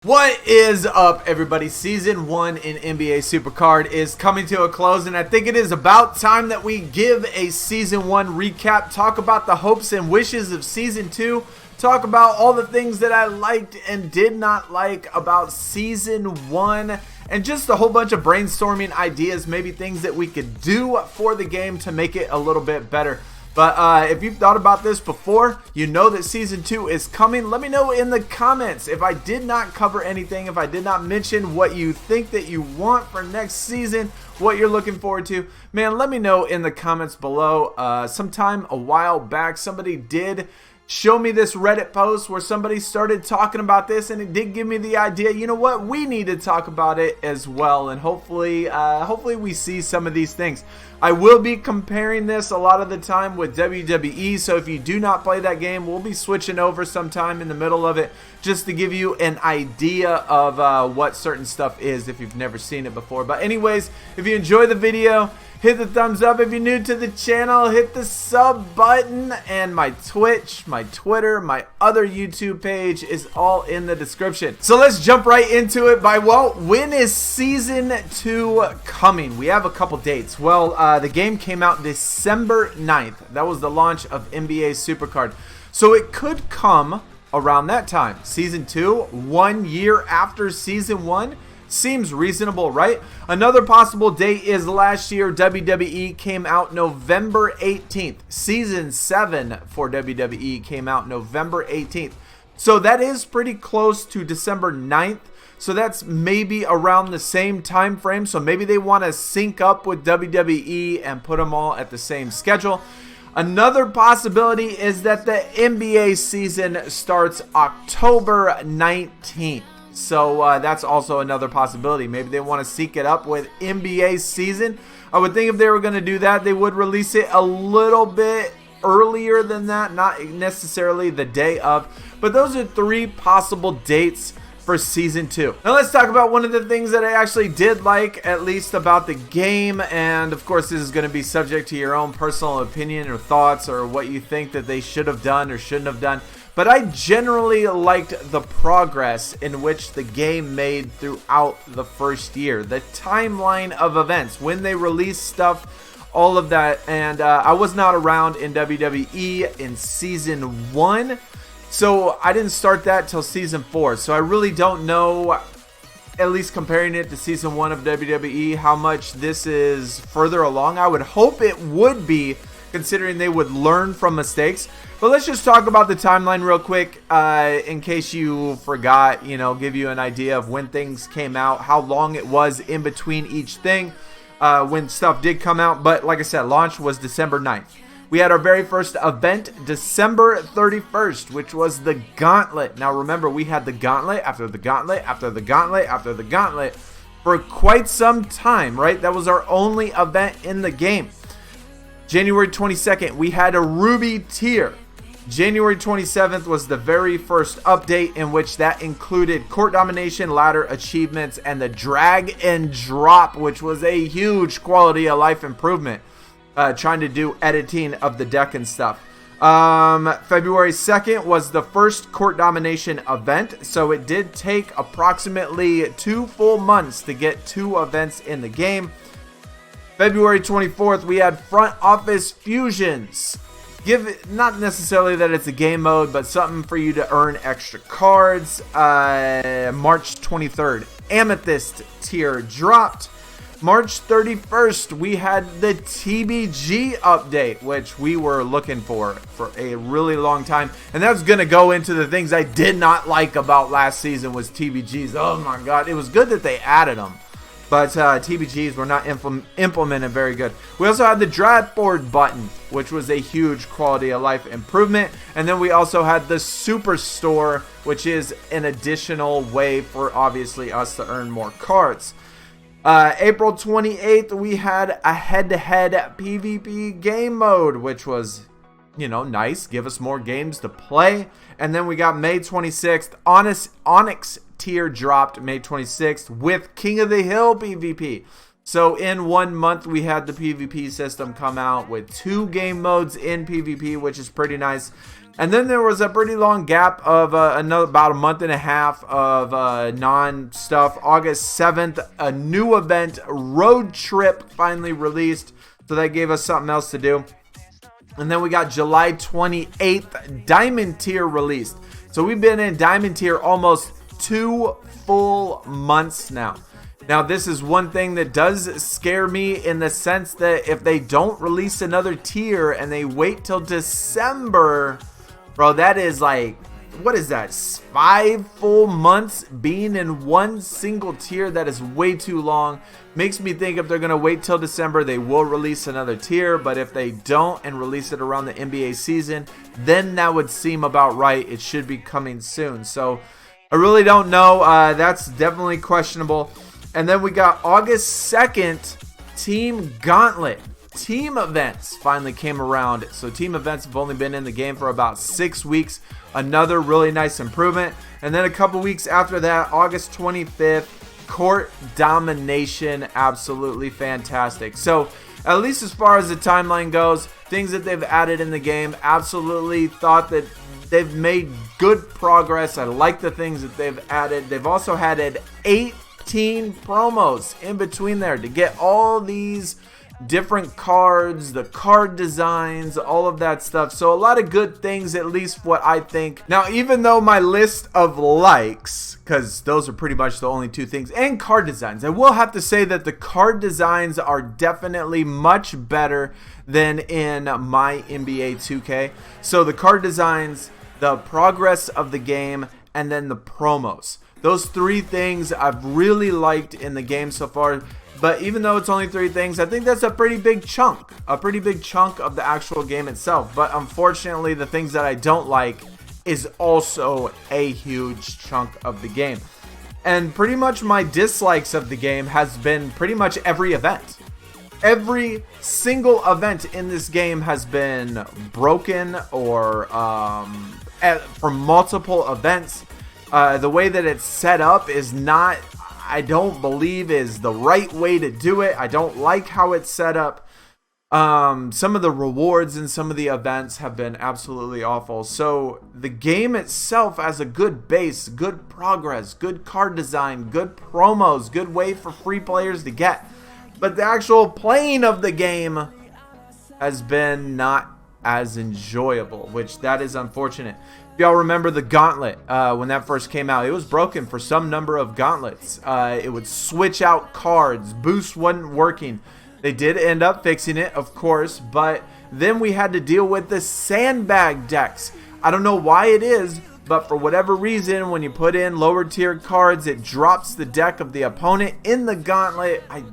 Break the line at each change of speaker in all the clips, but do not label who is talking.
What is up, everybody? Season 1 in NBA SuperCard is coming to a close, and I think it is about time that we give a Season 1 recap, talk about the hopes and wishes of Season 2, talk about all the things that I liked and did not like about Season 1, and just a whole bunch of brainstorming ideas, maybe things that we could do for the game to make it a little bit better. But if you've thought about this before, you know that Season 2 is coming. Let me know in the comments if I did not cover anything, if I did not mention what you think that you want for next season, what you're looking forward to. Man, let me know in the comments below. Sometime a while back, somebody did show me this Reddit post where somebody started talking about this, and it did give me the idea, you know what, we need to talk about it as well, and hopefully we see some of these things. I will be comparing this a lot of the time with WWE, so if you do not play that game, we'll be switching over sometime in the middle of it just to give you an idea of what certain stuff is if you've never seen it before. But anyways, if you enjoy the video, hit the thumbs up. If you're new to the channel, hit the sub button, and my Twitch, my Twitter, my other YouTube page is all in the description. So let's jump right into it. When is Season 2 coming? We have a couple dates. Well, the game came out December 9th. That was the launch of NBA SuperCard. So it could come around that time. Season 2, 1 year after Season 1. Seems reasonable, right? Another possible date is last year WWE came out November 18th. Season 7 for WWE came out November 18th. So that is pretty close to December 9th. So that's maybe around the same time frame. So maybe they want to sync up with WWE and put them all at the same schedule. Another possibility is that the NBA season starts October 19th. So that's also another possibility. Maybe they want to sync it up with NBA season. I would think if they were going to do that, they would release it a little bit earlier than that, not necessarily the day of. But those are three possible dates for Season 2. Now let's talk about one of the things that I actually did like, at least about the game. And of course, this is going to be subject to your own personal opinion or thoughts or what you think that they should have done or shouldn't have done. But I generally liked the progress in which the game made throughout the first year. The timeline of events, when they released stuff, all of that. And I was not around in WWE in Season 1. So I didn't start that till Season 4. So I really don't know, at least comparing it to Season 1 of WWE, how much this is further along. I would hope it would be, considering they would learn from mistakes. But let's just talk about the timeline real quick, in case you forgot, give you an idea of when things came out, how long it was in between each thing, when stuff did come out. But like I said, launch was December 9th. We had our very first event December 31st, which was the Gauntlet. Now remember, we had the Gauntlet after the Gauntlet after the Gauntlet after the Gauntlet for quite some time, right? That was our only event in the game. January 22nd, we had a Ruby tier. January 27th was the very first update, in which that included court domination, ladder achievements, and the drag and drop, which was a huge quality of life improvement. Trying to do editing of the deck and stuff. February 2nd was the first court domination event, so it did take approximately 2 full months to get 2 events in the game. February 24th, we had front office fusions. Not necessarily that it's a game mode, but something for you to earn extra cards. March 23rd, Amethyst tier dropped. March 31st, we had the TBG update, which we were looking for a really long time. And that's going to go into the things I did not like about last season was TBGs. Oh my God, it was good that they added them. But TBGs were not implemented very good. We also had the draft board button, which was a huge quality of life improvement. And then we also had the Superstore, which is an additional way for obviously us to earn more cards. April 28th, we had a head-to-head PvP game mode, which was, nice. Give us more games to play. And then we got May 26th, Onyx tier dropped May 26th with King of the Hill PvP. So in 1 month, we had the PvP system come out with 2 game modes in PvP, which is pretty nice. And then there was a pretty long gap of about a month and a half of non-stuff. August 7th, a new event, Road Trip, finally released. So that gave us something else to do. And then we got July 28th, Diamond Tier released. So we've been in Diamond Tier almost 2 full months now. Now, this is one thing that does scare me in the sense that if they don't release another tier and they wait till December, bro, that is like, what is that? 5 full months being in one single tier? That is way too long. Makes me think if they're going to wait till December, they will release another tier. But if they don't and release it around the NBA season, then that would seem about right. It should be coming soon. So I really don't know. That's definitely questionable. And then we got August 2nd, Team Gauntlet. Team events finally came around. So team events have only been in the game for about 6 weeks. Another really nice improvement. And then a couple weeks after that, August 25th, Court Domination. Absolutely fantastic. So at least as far as the timeline goes, things that they've added in the game, absolutely thought that they've made good progress. I like the things that they've added. They've also added 18 promos in between there to get all these different cards, the card designs, all of that stuff. So a lot of good things, at least what I think. Now, even though my list of likes, because those are pretty much the only 2 things, and card designs, I will have to say that the card designs are definitely much better than in my NBA 2K. So the card designs, the progress of the game, and then the promos. Those 3 things I've really liked in the game so far. But even though it's only 3 things, I think that's a pretty big chunk of the actual game itself. But unfortunately, the things that I don't like is also a huge chunk of the game. And pretty much my dislikes of the game has been pretty much every event. Every single event in this game has been broken or for multiple events. The way that it's set up is not, I don't believe, is the right way to do it. I don't like how it's set up. Some of the rewards in some of the events have been absolutely awful. So the game itself has a good base, good progress, good card design, good promos, good way for free players to get. But the actual playing of the game has been not as enjoyable, which that is unfortunate. If y'all remember the gauntlet, when that first came out, it was broken for some number of gauntlets. It would switch out cards, boost wasn't working. They did end up fixing it, of course, but then we had to deal with the sandbag decks. I don't know why it is, but for whatever reason, when you put in lower tier cards, it drops the deck of the opponent in the gauntlet. I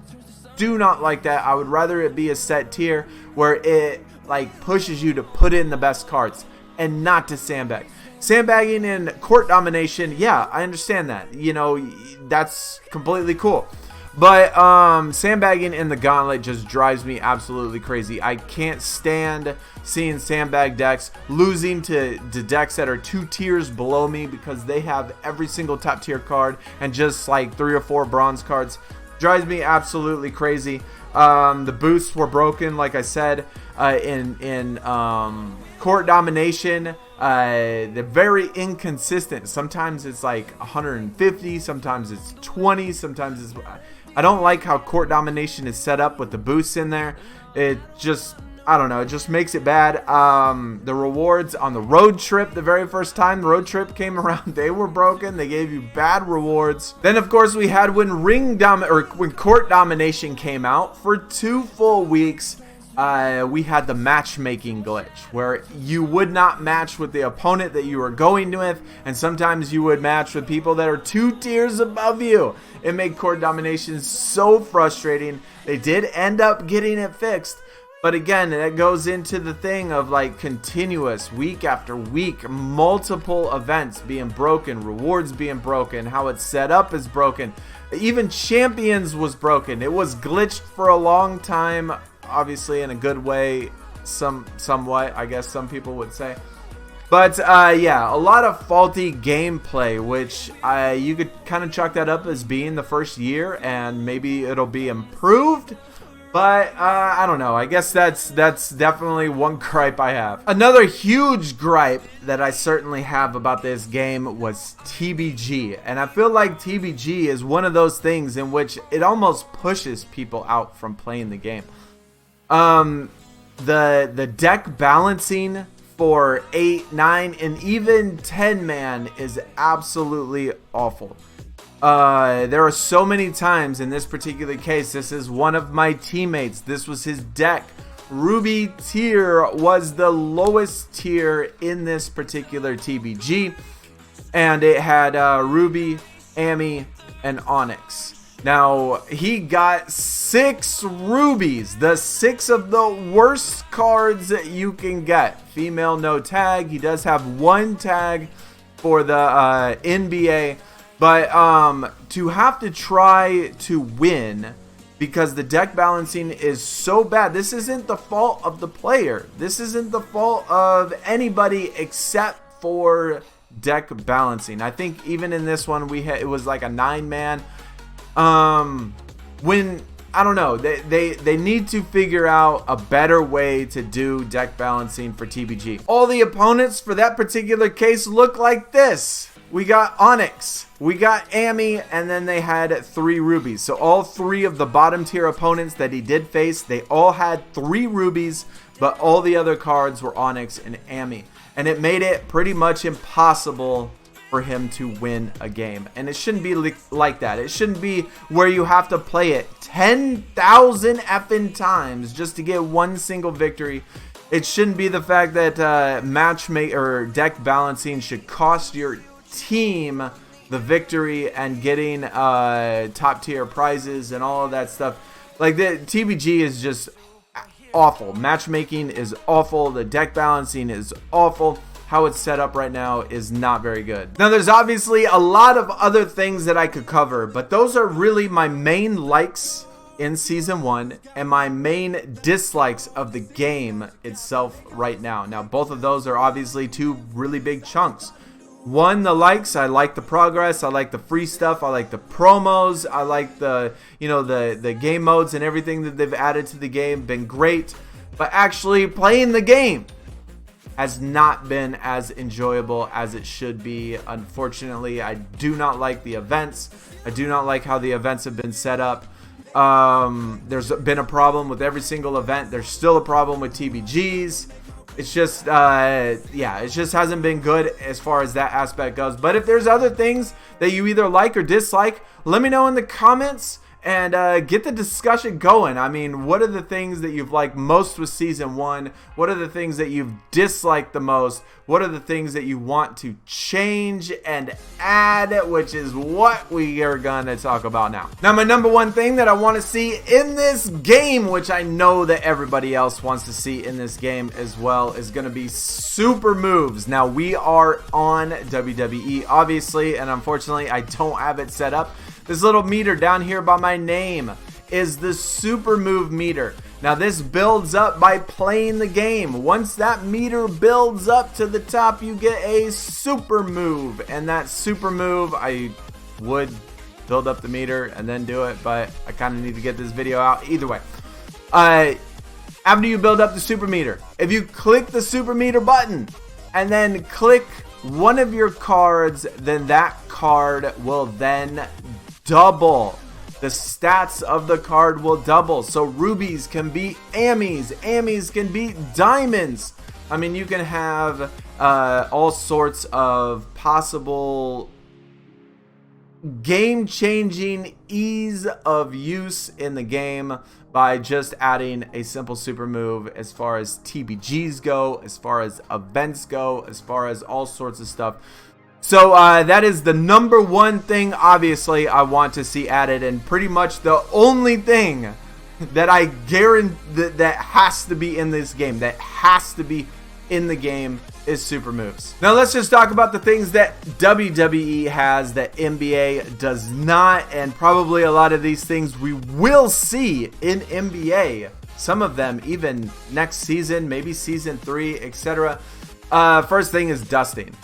do not like that. I would rather it be a set tier where it like pushes you to put in the best cards and not to sandbag. Sandbagging in Court Domination, yeah, I understand that. You know, that's completely cool. But sandbagging in the gauntlet just drives me absolutely crazy. I can't stand seeing sandbag decks losing to decks that are 2 tiers below me because they have every single top tier card and just like 3 or 4 bronze cards. Drives me absolutely crazy. The boosts were broken, like I said, in Court Domination. They're very inconsistent. Sometimes it's like 150, sometimes it's 20, sometimes it's... I don't like how Court Domination is set up with the boosts in there. It just, I don't know, it just makes it bad. The rewards on the Road Trip, the very first time the Road Trip came around, they were broken. They gave you bad rewards. Then, of course, we had when Court Domination came out for 2 full weeks. We had the matchmaking glitch where you would not match with the opponent that you were going with, and sometimes you would match with people that are 2 tiers above you. It made Court Domination so frustrating. They did end up getting it fixed, but again, that goes into the thing of like continuous week after week, multiple events being broken, rewards being broken, how it's set up is broken. Even Champions was broken. It was glitched for a long time. Obviously in a good way, somewhat, I guess some people would say. But yeah, a lot of faulty gameplay, which you could kind of chalk that up as being the first year, and maybe it'll be improved. But I don't know. I guess that's definitely one gripe I have. Another huge gripe that I certainly have about this game was TBG. And I feel like TBG is one of those things in which it almost pushes people out from playing the game. The deck balancing for 8, 9, and even 10-man is absolutely awful. There are so many times in this particular case, this is one of my teammates, this was his deck. Ruby tier was the lowest tier in this particular TBG, and it had Ruby, Amy, and Onyx. Now, he got 6 rubies, the 6 of the worst cards that you can get. Female, no tag. He does have 1 tag for the NBA. But to have to try to win because the deck balancing is so bad. This isn't the fault of the player. This isn't the fault of anybody except for deck balancing. I think even in this one it was like a 9-man. When I don't know, they need to figure out a better way to do deck balancing for TBG. All the opponents for that particular case look like this. We got Onyx, we got Amy, and then they had 3 rubies. So all 3 of the bottom tier opponents that he did face, they all had 3 rubies, but all the other cards were Onyx and Amy. And it made it pretty much impossible for him to win a game. And it shouldn't be like that. It shouldn't be where you have to play it 10,000 effing times just to get one single victory. It shouldn't be the fact that deck balancing should cost your team the victory and getting top tier prizes and all of that stuff. Like, the TBG is just awful. Matchmaking is awful. The deck balancing is awful. How it's set up right now is not very good. Now, there's obviously a lot of other things that I could cover, but those are really my main likes in Season 1 and my main dislikes of the game itself right now. Now, both of those are obviously 2 really big chunks. One, the likes. I like the progress. I like the free stuff. I like the promos. I like the game modes and everything that they've added to the game. Been great. But actually playing the game has not been as enjoyable as it should be. Unfortunately, I do not like the events. I do not like how the events have been set up. There's been a problem with every single event. There's still a problem with TBGs. It's just, yeah, it just hasn't been good as far as that aspect goes. But if there's other things that you either like or dislike, let me know in the comments and get the discussion going. I mean, what are the things that you've liked most with Season 1? What are the things that you've disliked the most? What are the things that you want to change and add, which is what we are going to talk about now. Now, my number one thing that I want to see in this game, which I know that everybody else wants to see in this game as well, is going to be super moves. Now, we are on WWE, obviously, and unfortunately, I don't have it set up. This little meter down here by my name is the super move meter. Now, this builds up by playing the game. Once that meter builds up to the top, you get a super move. And that super move, I would build up the meter and then do it, but I kind of need to get this video out. Either way, after you build up the super meter, if you click the super meter button and then click one of your cards, then that card will then double. The stats of the card will double. So rubies can beat Ammies. Ammies can beat diamonds. I mean, you can have all sorts of possible game-changing ease of use in the game by just adding a simple super move as far as TBGs go, as far as events go, as far as all sorts of stuff. So that is the number one thing, obviously, I want to see added, and pretty much the only thing that I guarantee that has to be in this game, is super moves. Now let's just talk about the things that WWE has that NBA does not, and probably a lot of these things we will see in NBA. Some of them even next season, maybe season 3, etc. First thing is dusting.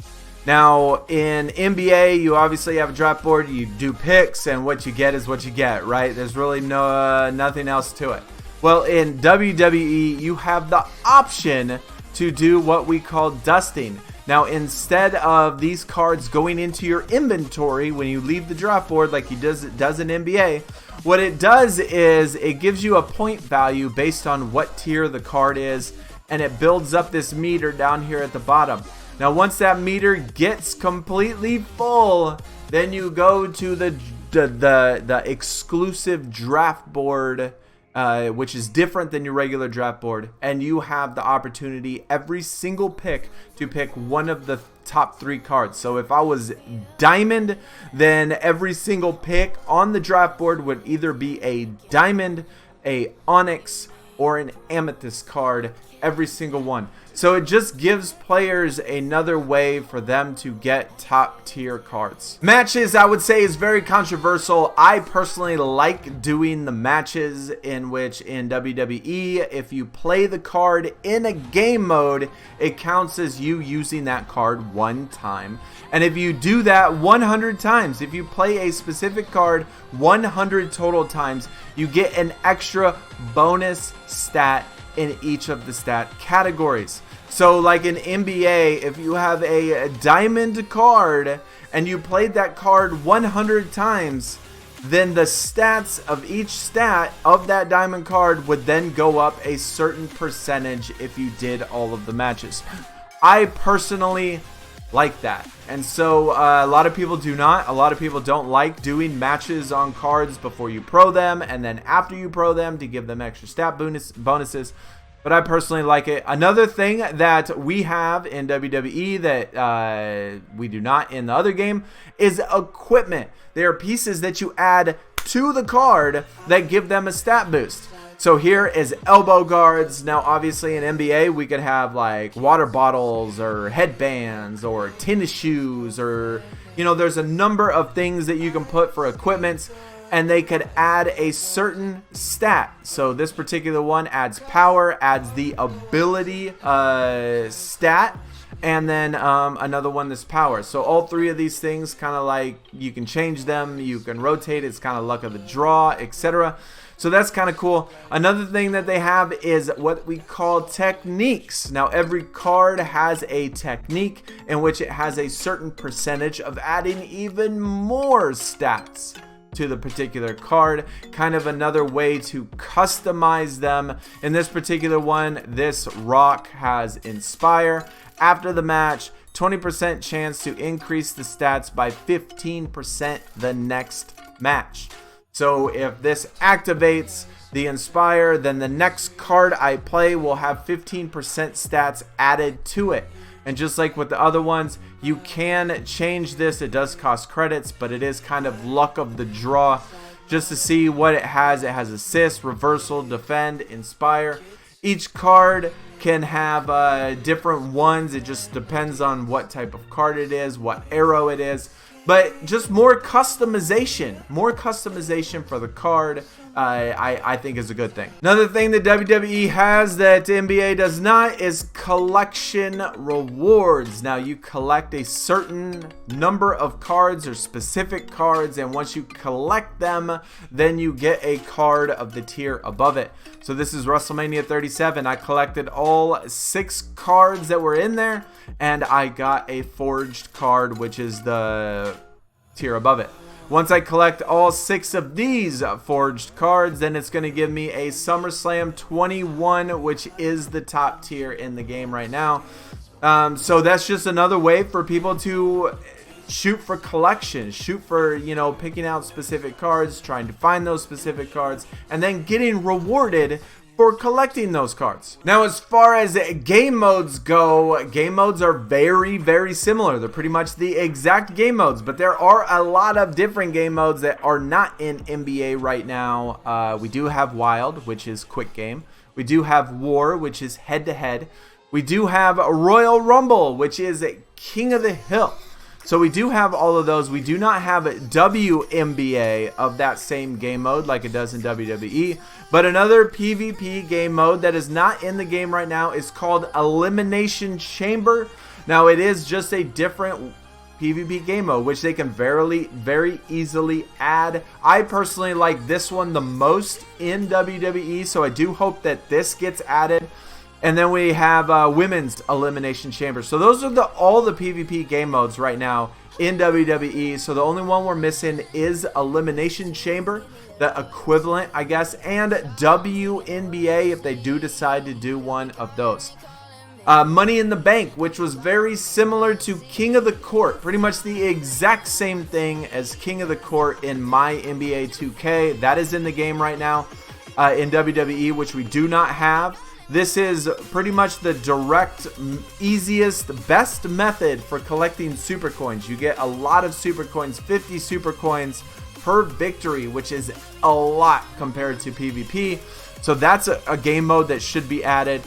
Now, in NBA, you obviously have a draft board, you do picks, and what you get is what you get, right? There's really nothing else to it. Well, in WWE, you have the option to do what we call dusting. Now, instead of these cards going into your inventory when you leave the draft board like it does in NBA, what it does is it gives you a point value based on what tier the card is, and it builds up this meter down here at the bottom. Now, once that meter gets completely full, then you go to the exclusive draft board, which is different than your regular draft board, and you have the opportunity every single pick to pick one of the top 3 cards. So if I was diamond, then every single pick on the draft board would either be a diamond, a onyx, or an amethyst card, every single one. So it just gives players another way for them to get top tier cards. Matches, I would say, is very controversial. I personally like doing the matches in which in WWE, if you play the card in a game mode, it counts as you using that card one time. And if you do that 100 times, if you play a specific card 100 total times, you get an extra bonus stat in each of the stat categories. So like in NBA, if you have a diamond card and you played that card 100 times, then the stats of each stat of that diamond card would then go up a certain percentage if you did all of the matches. I personally like that, and so a lot of people do not. A lot of people don't like doing matches on cards before you pro them and then after you pro them to give them extra stat bonuses. But I personally like it. Another thing that we have in WWE that we do not in the other game is equipment. There are pieces that you add to the card that give them a stat boost. So here is elbow guards. Now, obviously in NBA, we could have like water bottles or headbands or tennis shoes, or, you know, there's a number of things that you can put for equipments, and they could add a certain stat. So this particular one adds power, adds the ability stat, and then another one that's power. So all 3 of these things, kind of like, you can change them, you can rotate, it's kind of luck of the draw, etc. So that's kind of cool. Another thing that they have is what we call techniques. Now, every card has a technique in which it has a certain percentage of adding even more stats to the particular card. Kind of another way to customize them. In this particular one, this rock has Inspire. After the match, 20% chance to increase the stats by 15% the next match. So if this activates the Inspire, then the next card I play will have 15% stats added to it. And just like with the other ones, you can change this. It does cost credits, but it is kind of luck of the draw. Just to see what it has. It has Assist, Reversal, Defend, Inspire. Each card can have different ones. It just depends on what type of card it is, what arrow it is. But just more customization for the card, I think is a good thing. Another thing that WWE has that NBA does not is collection rewards. Now, you collect a certain number of cards or specific cards, and once you collect them, then you get a card of the tier above it. So this is WrestleMania 37. I collected all 6 cards that were in there, and I got a forged card, which is the tier above it. Once I collect all 6 of these forged cards, then it's going to give me a SummerSlam 21, which is the top tier in the game right now. So that's just another way for people to shoot for collections, shoot for, you know, picking out specific cards, trying to find those specific cards, and then getting rewarded for collecting those cards. Now, as far as game modes go, game modes are very, very similar. They're pretty much the exact game modes, but there are a lot of different game modes that are not in NBA right now. We do have Wild, which is quick game. We do have War, which is head-to-head. We do have Royal Rumble, which is King of the Hill. So we do have all of those. We do not have WNBA of that same game mode like it does in WWE. But another PvP game mode that is not in the game right now is called Elimination Chamber. Now it is just a different PvP game mode, which they can very easily add. I personally like this one the most in WWE, so I do hope that this gets added. And then we have Women's Elimination Chamber. So those are all the PvP game modes right now in WWE. So the only one we're missing is Elimination Chamber, the equivalent, I guess, and WNBA if they do decide to do one of those. Money in the Bank, which was very similar to King of the Court. Pretty much the exact same thing as King of the Court in my NBA 2K. That is in the game right now in WWE, which we do not have. This is pretty much the direct, easiest, best method for collecting super coins. You get a lot of super coins, 50 super coins per victory, which is a lot compared to PvP. So that's a game mode that should be added.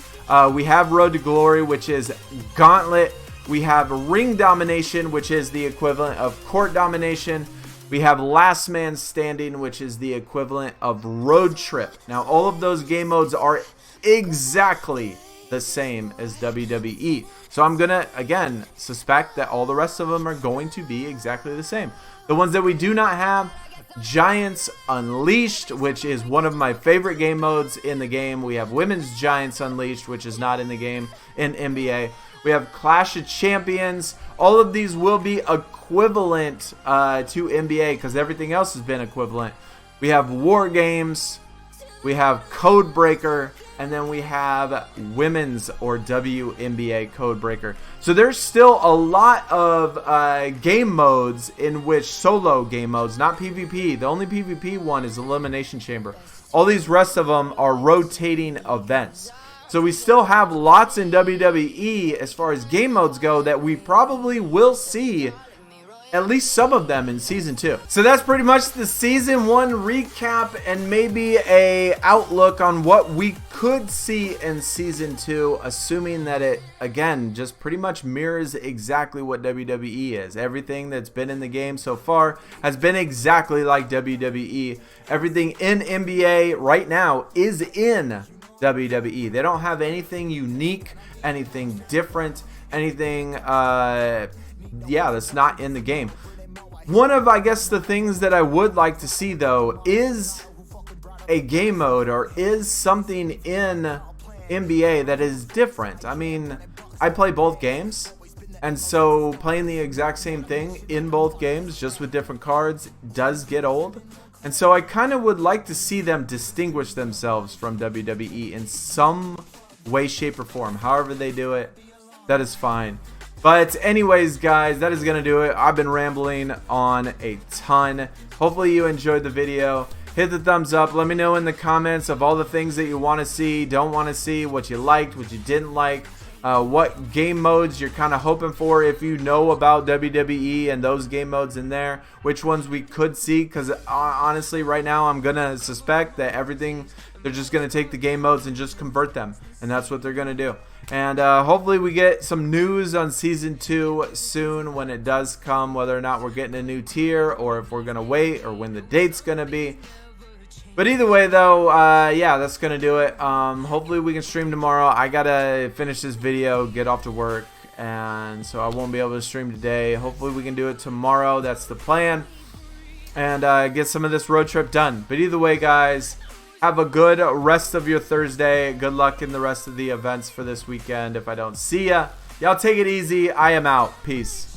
We have Road to Glory, which is Gauntlet. We have Ring Domination, which is the equivalent of Court Domination. We have Last Man Standing, which is the equivalent of Road Trip. Now, all of those game modes are exactly the same as WWE. So I'm going to, again, suspect that all the rest of them are going to be exactly the same. The ones that we do not have, Giants Unleashed, which is one of my favorite game modes in the game. We have Women's Giants Unleashed, which is not in the game in NBA. We have Clash of Champions. All of these will be equivalent to NBA because everything else has been equivalent. We have War Games. We have Code Breaker. And then we have Women's or WNBA Code Breaker. So there's still a lot of game modes in which solo game modes, not PvP. The only PvP one is Elimination Chamber. All these rest of them are rotating events. So we still have lots in WWE as far as game modes go that we probably will see at least some of them in Season 2. So that's pretty much the Season 1 recap and maybe a outlook on what we could see in Season 2, assuming that it, again, just pretty much mirrors exactly what WWE is. Everything that's been in the game so far has been exactly like WWE. Everything in NBA right now is in WWE. They don't have anything unique, anything different, anything that's not in the game. One of, I guess, the things that I would like to see though is a game mode or is something in NBA that is different. I mean, I play both games, and so playing the exact same thing in both games just with different cards does get old. And so I kind of would like to see them distinguish themselves from WWE in some way, shape, or form. However they do it, that is fine. But anyways, guys, that is going to do it. I've been rambling on a ton. Hopefully you enjoyed the video. Hit the thumbs up. Let me know in the comments of all the things that you want to see, don't want to see, what you liked, what you didn't like, what game modes you're kind of hoping for if you know about WWE and those game modes in there, which ones we could see, because honestly right now I'm going to suspect that everything, they're just going to take the game modes and just convert them, and that's what they're going to do. And hopefully we get some news on Season 2 soon when it does come, whether or not we're getting a new tier or if we're going to wait or when the date's going to be. But either way, though, yeah, that's going to do it. Hopefully we can stream tomorrow. I got to finish this video, get off to work, and so I won't be able to stream today. Hopefully we can do it tomorrow. That's the plan. And get some of this road trip done. But either way, guys, have a good rest of your Thursday. Good luck in the rest of the events for this weekend. If I don't see ya, y'all take it easy. I am out. Peace.